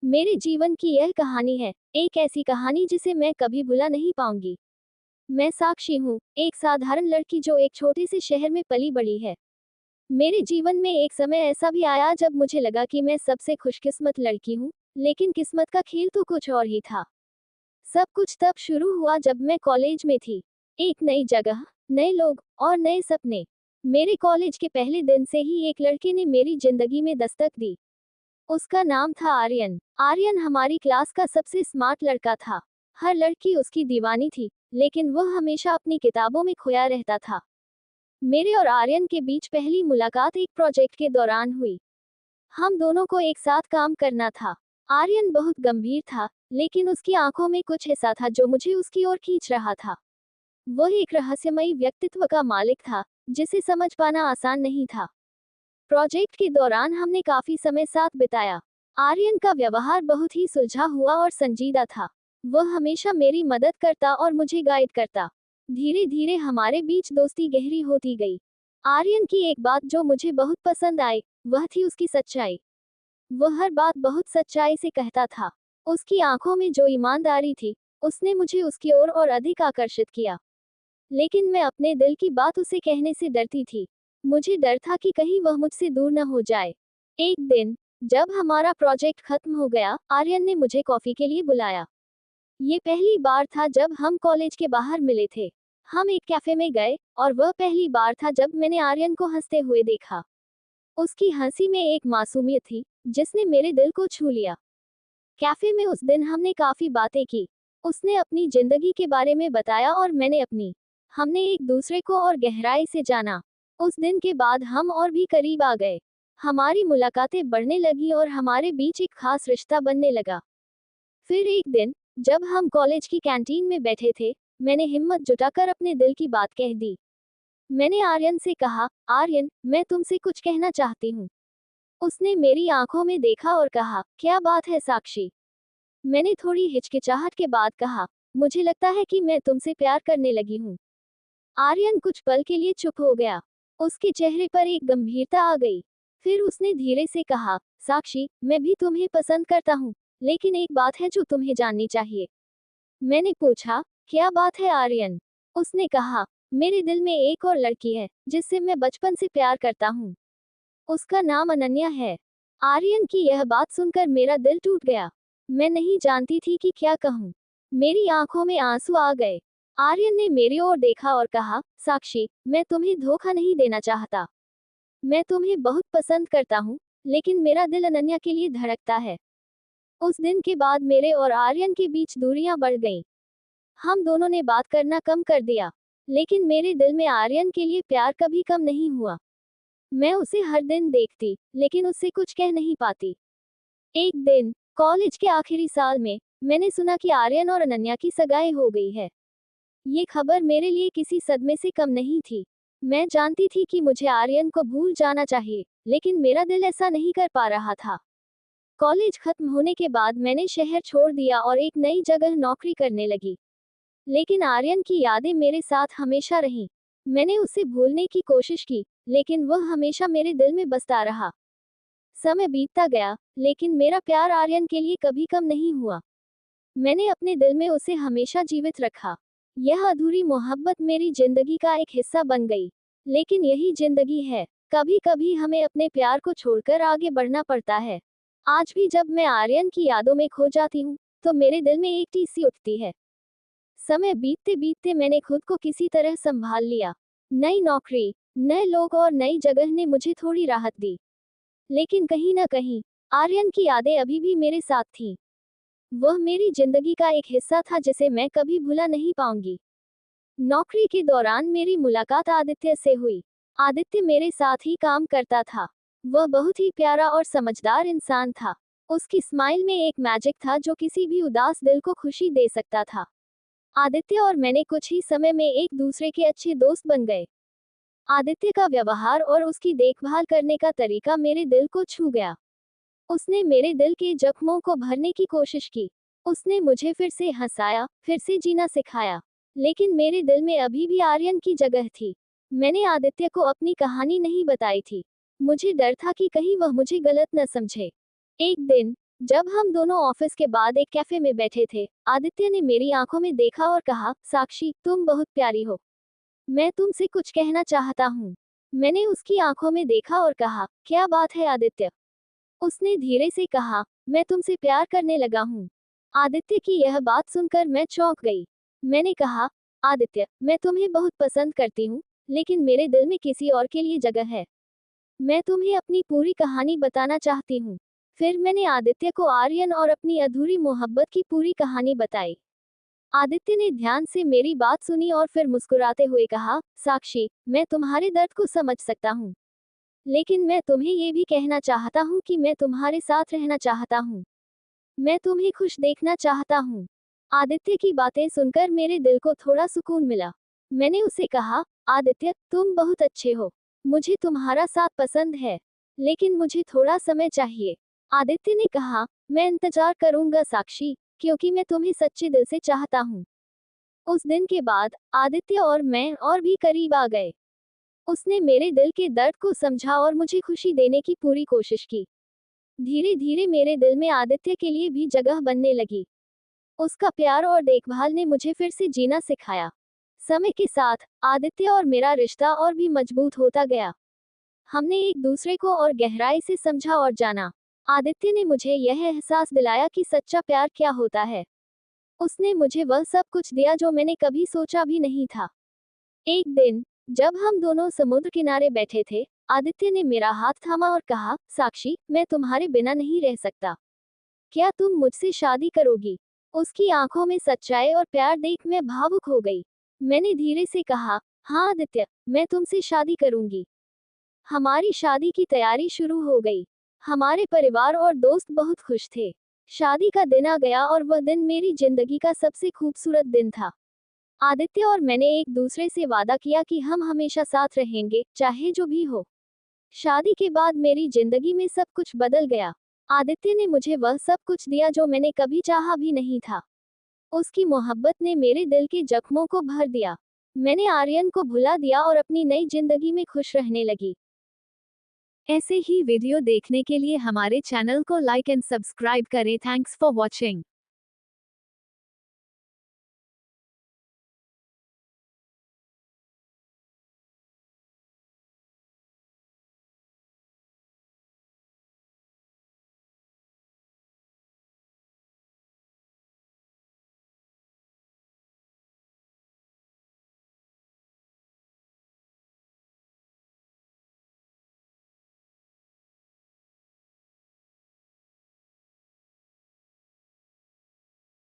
मेरे जीवन की यह कहानी है, एक ऐसी कहानी जिसे मैं कभी भुला नहीं पाऊंगी। मैं साक्षी हूँ, एक साधारण लड़की जो एक छोटे से शहर में पली बड़ी है। मेरे जीवन में एक समय ऐसा भी आया जब मुझे लगा कि मैं सबसे खुशकिस्मत लड़की हूँ, लेकिन किस्मत का खेल तो कुछ और ही था। सब कुछ तब शुरू हुआ जब मैं कॉलेज में थी। एक नई जगह, नए लोग और नए सपने। मेरे कॉलेज के पहले दिन से ही एक लड़के ने मेरी जिंदगी में दस्तक दी। उसका नाम था आर्यन। आर्यन हमारी क्लास का सबसे स्मार्ट लड़का था। हर लड़की उसकी दीवानी थी, लेकिन वह हमेशा अपनी किताबों में खोया रहता था। मेरे और आर्यन के बीच पहली मुलाकात एक प्रोजेक्ट के दौरान हुई। हम दोनों को एक साथ काम करना था। आर्यन बहुत गंभीर था, लेकिन उसकी आंखों में कुछ ऐसा था जो मुझे उसकी ओर खींच रहा था। वह एक रहस्यमयी व्यक्तित्व का मालिक था, जिसे समझ पाना आसान नहीं था। प्रोजेक्ट के दौरान हमने काफी समय साथ बिताया। आर्यन का व्यवहार बहुत ही सुलझा हुआ और संजीदा था। वह हमेशा मेरी मदद करता और मुझे गाइड करता। धीरे धीरे हमारे बीच दोस्ती गहरी होती गई। आर्यन की एक बात जो मुझे बहुत पसंद आई, वह थी उसकी सच्चाई। वह हर बात बहुत सच्चाई से कहता था। उसकी आंखों में जो ईमानदारी थी, उसने मुझे उसकी ओर और अधिक आकर्षित किया। लेकिन मैं अपने दिल की बात उसे कहने से डरती थी। मुझे डर था कि कहीं वह मुझसे दूर न हो जाए। एक दिन, जब हमारा प्रोजेक्ट खत्म हो गया, आर्यन ने मुझे कॉफी के लिए बुलाया। ये पहली बार था जब हम कॉलेज के बाहर मिले थे। हम एक कैफे में गए, और वह पहली बार था जब मैंने आर्यन को हंसते हुए देखा। उसकी हंसी में एक मासूमियत थी, जिसने मेरे दिल को छू लिया। कैफे में उस दिन हमने काफी बातें की। उसने अपनी जिंदगी के बारे में बताया और मैंने अपनी। हमने एक दूसरे को और गहराई से जाना। उस दिन के बाद हम और भी करीब आ गए। हमारी मुलाकातें बढ़ने लगी और हमारे बीच एक खास रिश्ता बनने लगा। फिर एक दिन, जब हम कॉलेज की कैंटीन में बैठे थे, मैंने हिम्मत जुटाकर अपने दिल की बात कह दी। मैंने आर्यन से कहा, आर्यन, मैं तुमसे कुछ कहना चाहती हूँ। उसने मेरी आंखों में देखा और कहा, क्या बात है साक्षी? मैंने थोड़ी हिचकिचाहट के बाद कहा, मुझे लगता है कि मैं तुमसे प्यार करने लगी हूँ। आर्यन कुछ पल के लिए चुप हो गया। उसके चेहरे पर एक गंभीरता आ गई। फिर उसने धीरे से कहा, साक्षी, मैं भी तुम्हें पसंद करता हूँ, लेकिन एक बात है जो तुम्हें जाननी चाहिए। मैंने पूछा, क्या बात है आर्यन? उसने कहा, मेरे दिल में एक और लड़की है, जिससे मैं बचपन से प्यार करता हूँ। उसका नाम अनन्या है। आर्यन की यह बात सुनकर मेरा दिल टूट गया। मैं नहीं जानती थी कि क्या कहूँ। मेरी आंखों में आंसू आ गए। आर्यन ने मेरी ओर देखा और कहा, साक्षी, मैं तुम्हें धोखा नहीं देना चाहता। मैं तुम्हें बहुत पसंद करता हूँ, लेकिन मेरा दिल अनन्या के लिए धड़कता है। उस दिन के बाद मेरे और आर्यन के बीच दूरियां बढ़ गईं। हम दोनों ने बात करना कम कर दिया। लेकिन मेरे दिल में आर्यन के लिए प्यार कभी कम नहीं हुआ। मैं उसे हर दिन देखती, लेकिन उससे कुछ कह नहीं पाती। एक दिन, कॉलेज के आखिरी साल में, मैंने सुना कि आर्यन और अनन्या की सगाई हो गई है। ये खबर मेरे लिए किसी सदमे से कम नहीं थी। मैं जानती थी कि मुझे आर्यन को भूल जाना चाहिए, लेकिन मेरा दिल ऐसा नहीं कर पा रहा था। कॉलेज खत्म होने के बाद मैंने शहर छोड़ दिया और एक नई जगह नौकरी करने लगी। लेकिन आर्यन की यादें मेरे साथ हमेशा रहीं। मैंने उसे भूलने की कोशिश की, लेकिन वह हमेशा मेरे दिल में बसता रहा। समय बीतता गया, लेकिन मेरा प्यार आर्यन के लिए कभी कम नहीं हुआ। मैंने अपने दिल में उसे हमेशा जीवित रखा। यह अधूरी मोहब्बत मेरी जिंदगी का एक हिस्सा बन गई। लेकिन यही जिंदगी है। कभी कभी हमें अपने प्यार को छोड़कर आगे बढ़ना पड़ता है। आज भी जब मैं आर्यन की यादों में खो जाती हूँ, तो मेरे दिल में एक टीस सी उठती है। समय बीतते बीतते मैंने खुद को किसी तरह संभाल लिया। नई नौकरी, नए लोग और नई जगह ने मुझे थोड़ी राहत दी। लेकिन कहीं न कहीं, आर्यन की यादें अभी भी मेरे साथ थीं। वह मेरी जिंदगी का एक हिस्सा था जिसे मैं कभी भुला नहीं पाऊंगी। नौकरी के दौरान मेरी मुलाकात आदित्य से हुई। आदित्य मेरे साथ ही काम करता था। वह बहुत ही प्यारा और समझदार इंसान था। उसकी स्माइल में एक मैजिक था जो किसी भी उदास दिल को खुशी दे सकता था। आदित्य और मैंने कुछ ही समय में एक दूसरे के अच्छे दोस्त बन गए। आदित्य का व्यवहार और उसकी देखभाल करने का तरीका मेरे दिल को छू गया। उसने मेरे दिल के जख्मों को भरने की कोशिश की। उसने मुझे फिर से हंसाया, फिर से जीना सिखाया। लेकिन मेरे दिल में अभी भी आर्यन की जगह थी। मैंने आदित्य को अपनी कहानी नहीं बताई थी। मुझे डर था कि कहीं वह मुझे गलत न समझे। एक दिन, जब हम दोनों ऑफिस के बाद एक कैफे में बैठे थे, आदित्य ने मेरी आंखों में देखा और कहा, साक्षी, तुम बहुत प्यारी हो। मैं तुमसे कुछ कहना चाहता हूँ। मैंने उसकी आंखों में देखा और कहा, क्या बात है आदित्य? उसने धीरे से कहा, मैं तुमसे प्यार करने लगा हूँ। आदित्य की यह बात सुनकर मैं चौंक गई। मैंने कहा, आदित्य, मैं तुम्हें बहुत पसंद करती हूँ, लेकिन मेरे दिल में किसी और के लिए जगह है। मैं तुम्हें अपनी पूरी कहानी बताना चाहती हूँ। फिर मैंने आदित्य को आर्यन और अपनी अधूरी मोहब्बत की पूरी कहानी बताई। आदित्य ने ध्यान से मेरी बात सुनी और फिर मुस्कुराते हुए कहा, साक्षी, मैं तुम्हारे दर्द को समझ सकता हूँ, लेकिन मैं तुम्हें ये भी कहना चाहता हूँ कि मैं तुम्हारे साथ रहना चाहता हूँ। मैं तुम्हें खुश देखना चाहता हूँ। आदित्य की बातें सुनकर मेरे दिल को थोड़ा सुकून मिला। मैंने उसे कहा, आदित्य, तुम बहुत अच्छे हो। मुझे तुम्हारा साथ पसंद है, लेकिन मुझे थोड़ा समय चाहिए। आदित्य ने कहा, मैं इंतजार करूंगा साक्षी, क्योंकि मैं तुम्हें सच्चे दिल से चाहता हूँ। उस दिन के बाद आदित्य और मैं और भी करीब आ गए। उसने मेरे दिल के दर्द को समझा और मुझे खुशी देने की पूरी कोशिश की। धीरे धीरे मेरे दिल में आदित्य के लिए भी जगह बनने लगी। उसका प्यार और देखभाल ने मुझे फिर से जीना सिखाया। समय के साथ आदित्य और मेरा रिश्ता और भी मजबूत होता गया। हमने एक दूसरे को और गहराई से समझा और जाना। आदित्य ने मुझे यह एहसास दिलाया कि सच्चा प्यार क्या होता है। उसने मुझे वह सब कुछ दिया जो मैंने कभी सोचा भी नहीं था। एक दिन जब हम दोनों समुद्र किनारे बैठे थे, आदित्य ने मेरा हाथ थामा और कहा, साक्षी, मैं तुम्हारे बिना नहीं रह सकता। क्या तुम मुझसे शादी करोगी? उसकी आंखों में सच्चाई और प्यार देख मैं भावुक हो गई। मैंने धीरे से कहा, हाँ आदित्य, मैं तुमसे शादी करूंगी। हमारी शादी की तैयारी शुरू हो गई। हमारे परिवार और दोस्त बहुत खुश थे। शादी का दिन आ गया और वह दिन मेरी जिंदगी का सबसे खूबसूरत दिन था। आदित्य और मैंने एक दूसरे से वादा किया कि हम हमेशा साथ रहेंगे, चाहे जो भी हो। शादी के बाद मेरी जिंदगी में सब कुछ बदल गया। आदित्य ने मुझे वह सब कुछ दिया जो मैंने कभी चाहा भी नहीं था। उसकी मोहब्बत ने मेरे दिल के जख्मों को भर दिया। मैंने आर्यन को भुला दिया और अपनी नई जिंदगी में खुश रहने लगी। ऐसे ही वीडियो देखने के लिए हमारे चैनल को लाइक एंड सब्सक्राइब करें। Thanks for watching.